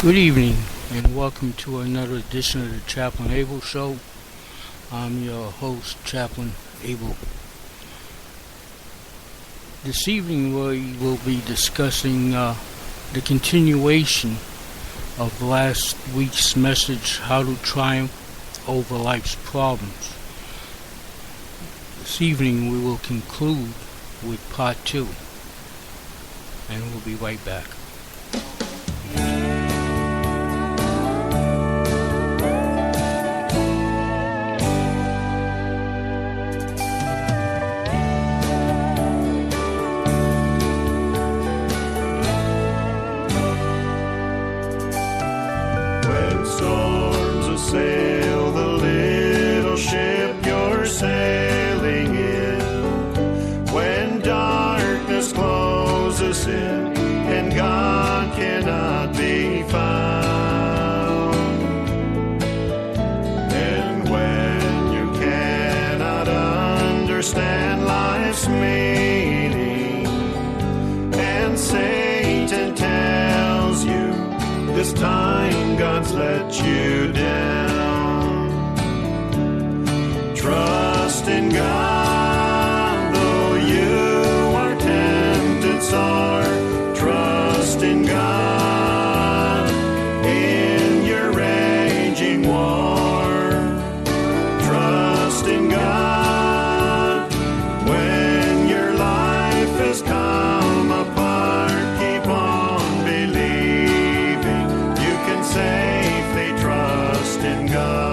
Good evening, and welcome to another edition of the Chaplain Abel Show. I'm your host, Chaplain Abel. This evening we will be discussing the continuation of last week's message, How to Triumph Over Life's Problems. This evening we will conclude with part 2, and we'll be right back. Sail the little ship you're sailing in. When darkness closes in and God cannot be found, and when you cannot understand life's meaning, and Satan tells you this time God's let you down. Trust in God, though you are tempted sore. Trust in God in your raging war. Trust in God when your life has come apart. Keep on believing you can safely trust in God.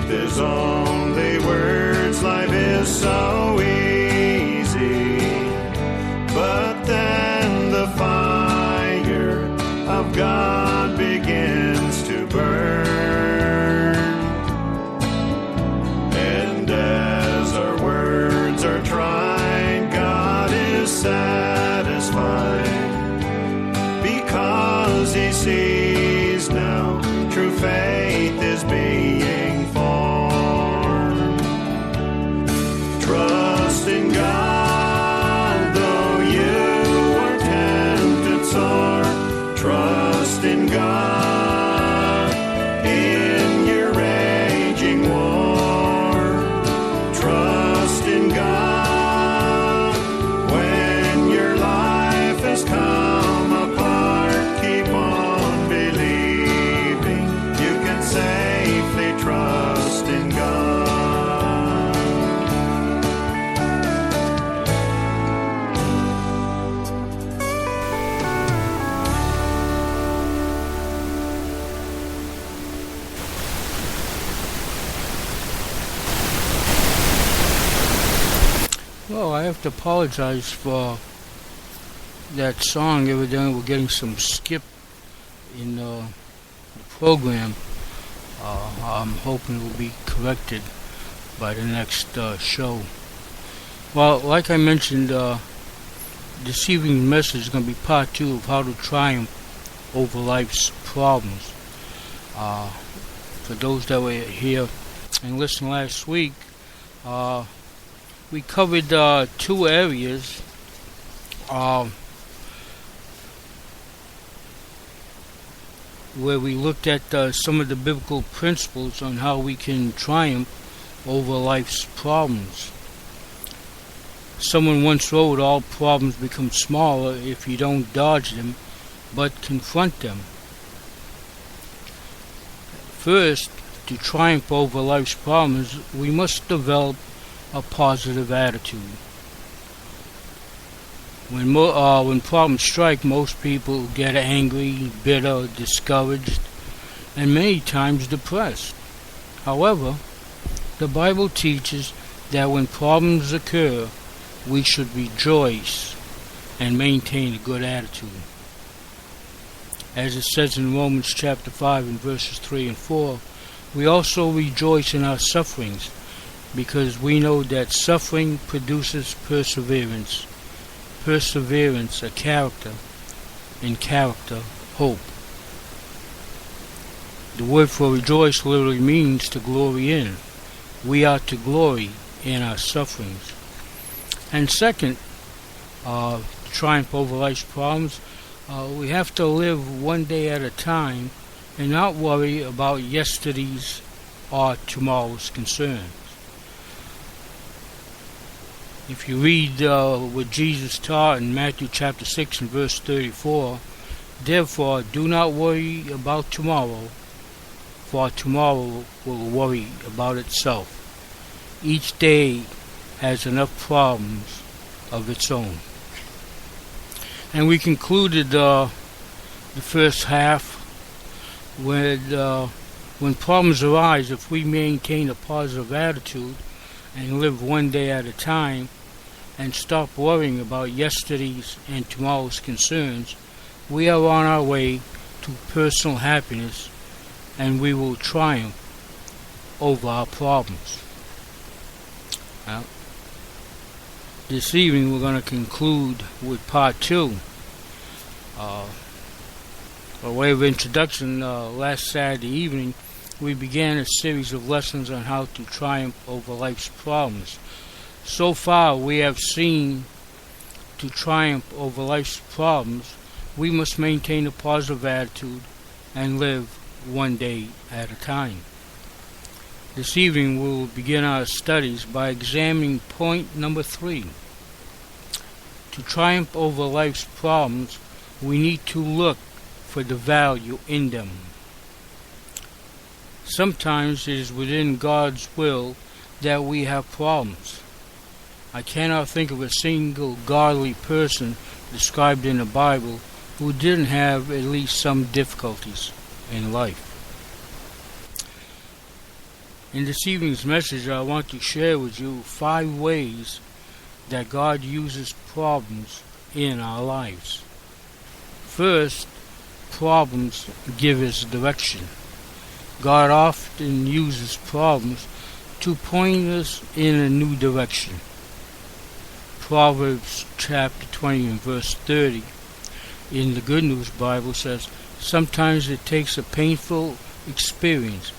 There's only words, life is so easy, but then the fire of God begins to burn, and as our words are tried, God is satisfied, because He sees now true faith is being formed. Trust in God, though you are tempted sore. Trust in God in your raging war. Trust in God when your life has come apart. Keep on believing you can safely trust in God. Well, I have to apologize for that song. Evidently, we're getting some skip in the program. I'm hoping it will be corrected by the next show. Well, like I mentioned, this evening's message is going to be part 2 of How to Triumph Over Life's Problems. For those that were here and listened last week, we covered 2 areas. Where we looked at some of the biblical principles on how we can triumph over life's problems. Someone once wrote, all problems become smaller if you don't dodge them, but confront them. First, to triumph over life's problems, we must develop a positive attitude. When problems strike, most people get angry, bitter, discouraged, and many times depressed. However, the Bible teaches that when problems occur, we should rejoice and maintain a good attitude. As it says in Romans chapter 5 and verses 3 and 4, we also rejoice in our sufferings, because we know that suffering produces perseverance. Perseverance, a character, and character, hope. The word for rejoice literally means to glory in. We are to glory in our sufferings. And second, to triumph over life's problems, we have to live one day at a time and not worry about yesterday's or tomorrow's concerns. If you read what Jesus taught in Matthew chapter 6 and verse 34, therefore do not worry about tomorrow, for tomorrow will worry about itself. Each day has enough problems of its own. And we concluded the first half with when problems arise, if we maintain a positive attitude and live one day at a time and stop worrying about yesterday's and tomorrow's concerns, we are on our way to personal happiness, and we will triumph over our problems. Now, this evening we're going to conclude with part 2. By way of introduction, last Saturday evening we began a series of lessons on how to triumph over life's problems. So far we have seen to triumph over life's problems, we must maintain a positive attitude and live one day at a time. This evening we will begin our studies by examining point number 3. To triumph over life's problems, we need to look for the value in them. Sometimes it is within God's will that we have problems. I cannot think of a single godly person described in the Bible who didn't have at least some difficulties in life. In this evening's message, I want to share with you 5 ways that God uses problems in our lives. First, problems give us direction. God often uses problems to point us in a new direction. Proverbs chapter 20 and verse 30 in the Good News Bible says, sometimes it takes a painful experience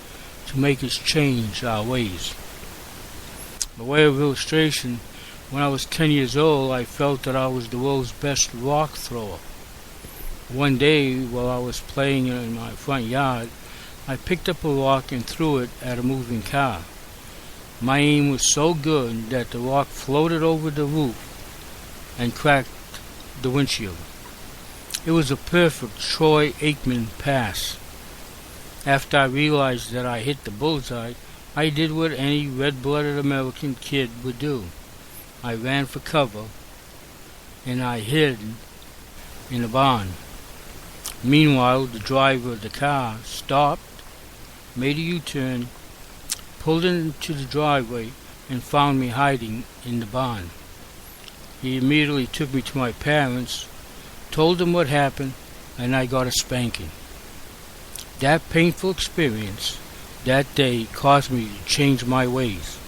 to make us change our ways. By way of illustration, when I was 10 years old, I felt that I was the world's best rock thrower. One day, while I was playing in my front yard, I picked up a rock and threw it at a moving car. My aim was so good that the rock floated over the roof and cracked the windshield. It was a perfect Troy Aikman pass. After I realized that I hit the bullseye, I did what any red-blooded American kid would do. I ran for cover and I hid in a barn. Meanwhile, the driver of the car stopped, made a U-turn, pulled into the driveway, and found me hiding in the barn. He immediately took me to my parents, told them what happened, and I got a spanking. That painful experience that day caused me to change my ways.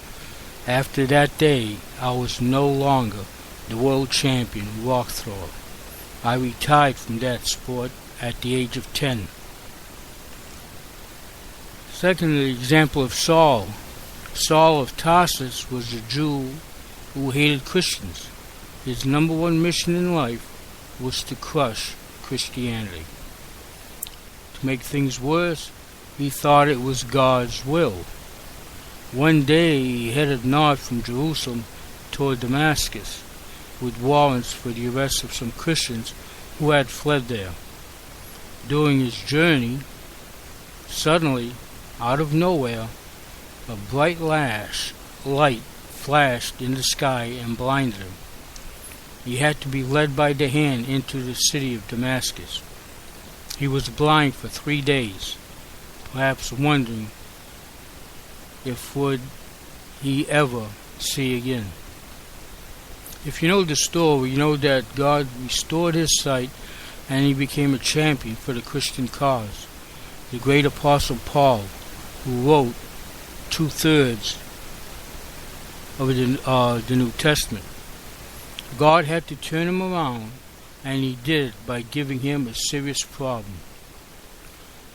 After that day, I was no longer the world champion rock thrower. I retired from that sport at the age of 10. Second, the example of Saul. Saul of Tarsus was a Jew who hated Christians. His number one mission in life was to crush Christianity. To make things worse, he thought it was God's will. One day he headed north from Jerusalem toward Damascus with warrants for the arrest of some Christians who had fled there. During his journey, suddenly, out of nowhere, a bright light flashed in the sky and blinded him. He had to be led by the hand into the city of Damascus. He was blind for 3 days, perhaps wondering if would he ever see again. If you know the story, you know that God restored his sight and he became a champion for the Christian cause. The great apostle Paul, who wrote 2/3 of the New Testament. God had to turn him around, and he did it by giving him a serious problem.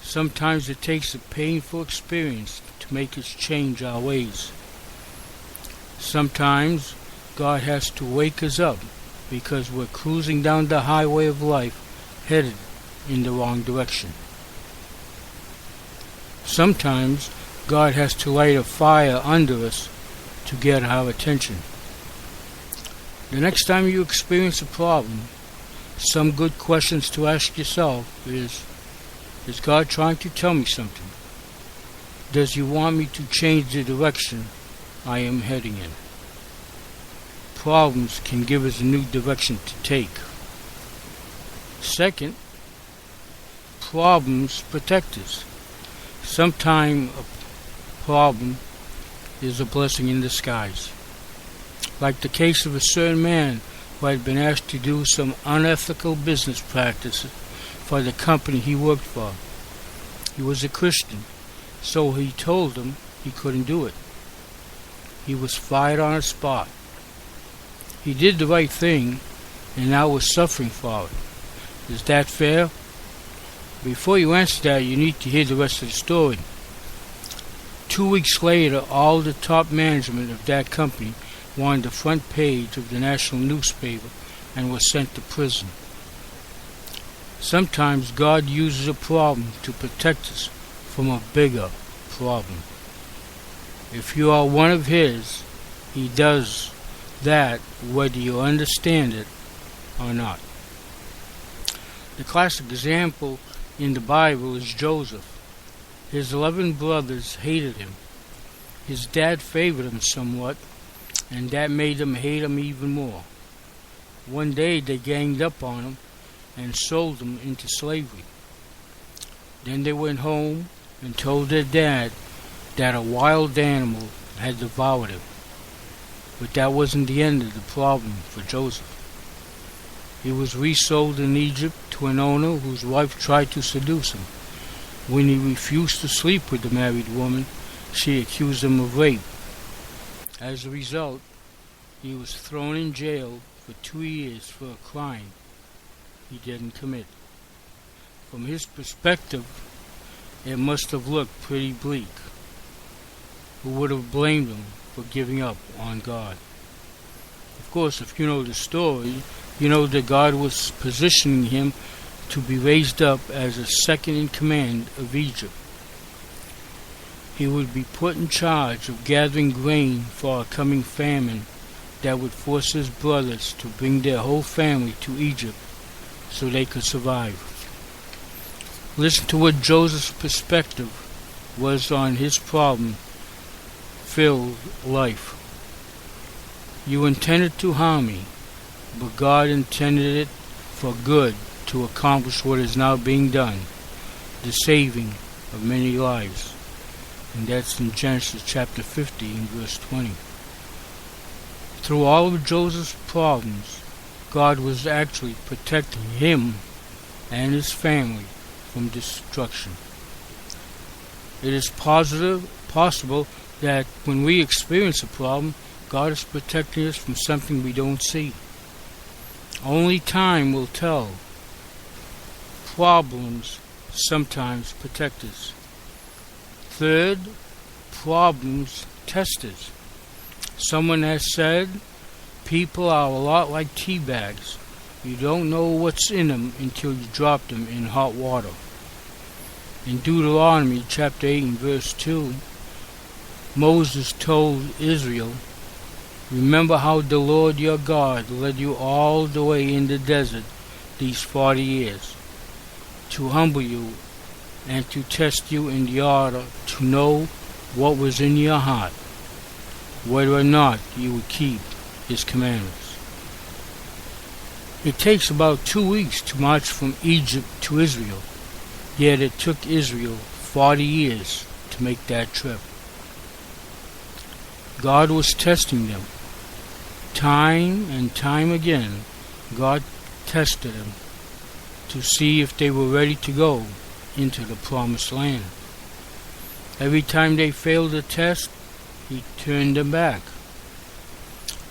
Sometimes it takes a painful experience to make us change our ways. Sometimes God has to wake us up because we're cruising down the highway of life headed in the wrong direction. Sometimes God has to light a fire under us to get our attention. The next time you experience a problem, some good questions to ask yourself is God trying to tell me something? Does He want me to change the direction I am heading in? Problems can give us a new direction to take. Second, problems protect us. Sometimes a problem is a blessing in disguise. Like the case of a certain man who had been asked to do some unethical business practices for the company he worked for. He was a Christian, so he told them he couldn't do it. He was fired on the spot. He did the right thing and now was suffering for it. Is that fair? Before you answer that, you need to hear the rest of the story. 2 weeks later, all the top management of that company wanted the front page of the national newspaper and was sent to prison. Sometimes God uses a problem to protect us from a bigger problem. If you are one of His, He does that whether you understand it or not. The classic example in the Bible is Joseph. His 11 brothers hated him. His dad favored him somewhat, and that made them hate him even more. One day they ganged up on him and sold him into slavery. Then they went home and told their dad that a wild animal had devoured him. But that wasn't the end of the problem for Joseph. He was resold in Egypt to an owner whose wife tried to seduce him. When he refused to sleep with the married woman, she accused him of rape. As a result, he was thrown in jail for 2 years for a crime he didn't commit. From his perspective, it must have looked pretty bleak. Who would have blamed him for giving up on God? Of course, if you know the story, you know that God was positioning him to be raised up as a second in command of Egypt. He would be put in charge of gathering grain for a coming famine that would force his brothers to bring their whole family to Egypt so they could survive. Listen to what Joseph's perspective was on his problem-filled life. You intended to harm me, but God intended it for good to accomplish what is now being done, the saving of many lives. And that's in Genesis chapter 50 and verse 20. Through all of Joseph's problems, God was actually protecting him and his family from destruction. It is possible that when we experience a problem, God is protecting us from something we don't see. Only time will tell. Problems sometimes protect us. Third, problems test us. Someone has said, people are a lot like tea bags. You don't know what's in them until you drop them in hot water. In Deuteronomy chapter 8 and verse 2, Moses told Israel, remember how the Lord your God led you all the way in the desert these 40 years, to humble you and to test you in the order to know what was in your heart, whether or not you would keep His commandments. It takes about 2 weeks to march from Egypt to Israel, yet it took Israel 40 years to make that trip. God was testing them. Time and time again, God tested them to see if they were ready to go into the promised land. Every time they failed the test, He turned them back.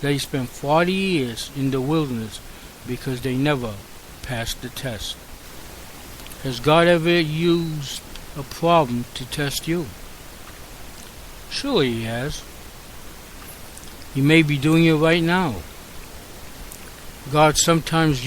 They spent 40 years in the wilderness because they never passed the test. Has God ever used a problem to test you? Surely He has. He may be doing it right now. God sometimes